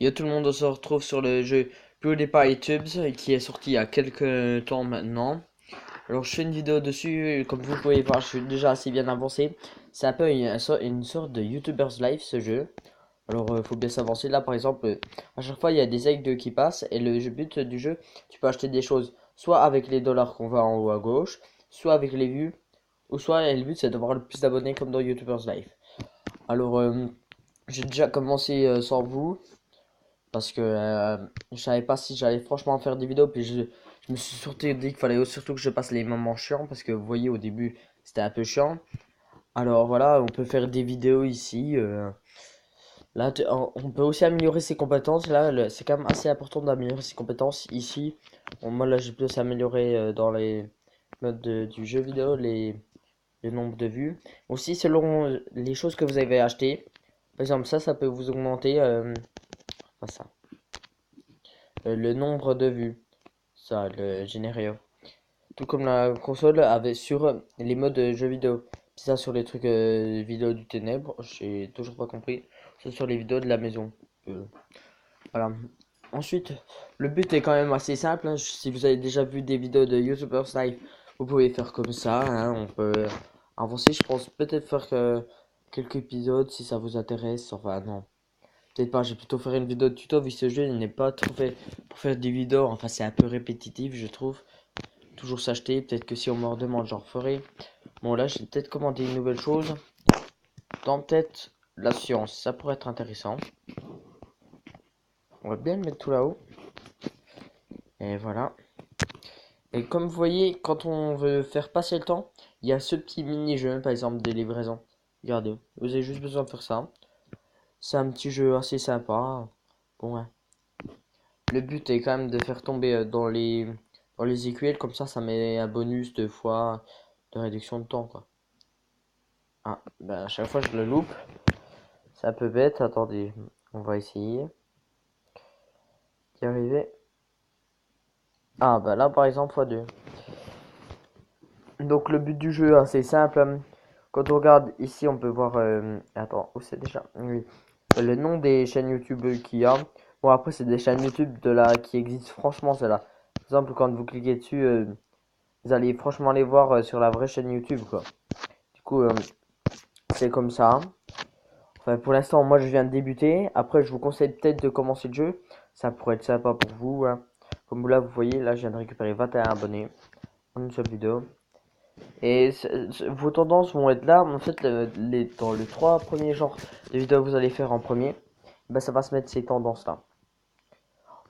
Yo tout le monde, on se retrouve sur le jeu PewDiePie Tubes qui est sorti il y a quelques temps maintenant. Alors je fais une vidéo dessus, comme vous pouvez voir je suis déjà assez bien avancé. C'est un peu une sorte de YouTuber's Life ce jeu. Alors faut bien s'avancer là par exemple, à chaque fois il y a des eggs qui passent et le but du jeu, tu peux acheter des choses soit avec les dollars qu'on voit en haut à gauche, soit avec les vues, ou soit le but c'est d'avoir le plus d'abonnés comme dans YouTuber's Life. Alors j'ai déjà commencé sans vous parce que je savais pas si j'allais franchement faire des vidéos. Puis je me suis surtout dit qu'il fallait surtout que je passe les moments chiants parce que vous voyez au début c'était un peu chiant. Alors voilà, on peut faire des vidéos ici. Là, on peut aussi améliorer ses compétences. Là, c'est quand même assez important d'améliorer ses compétences ici. Bon, moi là, j'ai plus amélioré dans les modes du jeu vidéo le nombre de vues. Aussi, selon les choses que vous avez achetées. Par exemple, ça peut vous augmenter. Enfin, ça. Le nombre de vues. Ça, le générieux. Tout comme la console avait sur les modes jeux vidéo. C'est ça sur les trucs vidéo du ténèbre. J'ai toujours pas compris. C'est sur les vidéos de la maison. Euh, voilà. Ensuite, le but est quand même assez simple, hein. Si vous avez déjà vu des vidéos de YouTubers Live, vous pouvez faire comme ça, hein. On peut avancer. Je pense peut-être faire quelques épisodes si ça vous intéresse. Enfin, non. Peut-être pas. Je vais plutôt faire une vidéo de tuto vu que ce jeu il n'est pas trop fait pour faire des vidéos. Enfin, c'est un peu répétitif, je trouve. Toujours s'acheter. Peut-être que si on me redemande, j'en referai. Bon, là, j'ai peut-être commandé une nouvelle chose. Dans peut-être la science. Ça pourrait être intéressant. On va bien le mettre tout là-haut. Et voilà. Et comme vous voyez, quand on veut faire passer le temps, il y a ce petit mini-jeu, par exemple, des livraisons. Regardez, vous avez juste besoin de faire ça. C'est un petit jeu assez sympa. Bon, ouais. Le but est quand même de faire tomber dans les écuelles, comme ça met un bonus de fois de réduction de temps, quoi. Ah, ben à chaque fois je le loupe. C'est un peu bête, attendez, on va essayer d'y arriver. Ah, bah là par exemple x2. Donc le but du jeu est assez simple. Quand on regarde ici, on peut voir. Attends, où c'est déjà? Oui. Le nom des chaînes YouTube qu'il y a. Bon, après, c'est des chaînes YouTube qui existent franchement, celle-là. Par exemple, quand vous cliquez dessus, vous allez franchement les voir sur la vraie chaîne YouTube, quoi. Du coup, c'est comme ça. Enfin, pour l'instant, moi, je viens de débuter. Après, je vous conseille peut-être de commencer le jeu. Ça pourrait être sympa pour vous, hein. Comme là, vous voyez, là, je viens de récupérer 21 abonnés en une seule vidéo. Et vos tendances vont être là. En fait, dans les trois premiers genres de vidéos que vous allez faire en premier, ben, ça va se mettre ces tendances-là.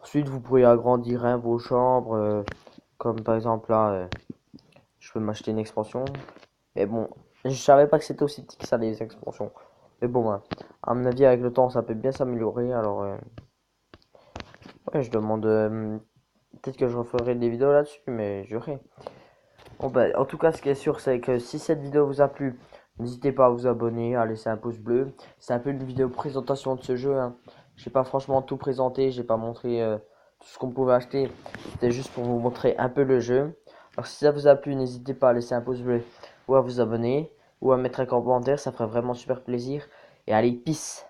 Ensuite, vous pourrez agrandir hein, vos chambres. Comme par exemple là, je peux m'acheter une expansion. Mais bon, je savais pas que c'était aussi petit que ça les expansions. Mais bon, hein, à mon avis, avec le temps, ça peut bien s'améliorer. Alors, ouais, je demande. Peut-être que je referai des vidéos là-dessus, mais je ferai. Bon bah, en tout cas, ce qui est sûr, c'est que si cette vidéo vous a plu, n'hésitez pas à vous abonner, à laisser un pouce bleu. C'est un peu une vidéo présentation de ce jeu, hein. J'ai pas franchement tout présenté, j'ai pas montré tout ce qu'on pouvait acheter. C'était juste pour vous montrer un peu le jeu. Alors si ça vous a plu, n'hésitez pas à laisser un pouce bleu ou à vous abonner ou à mettre un commentaire, ça ferait vraiment super plaisir. Et allez, peace!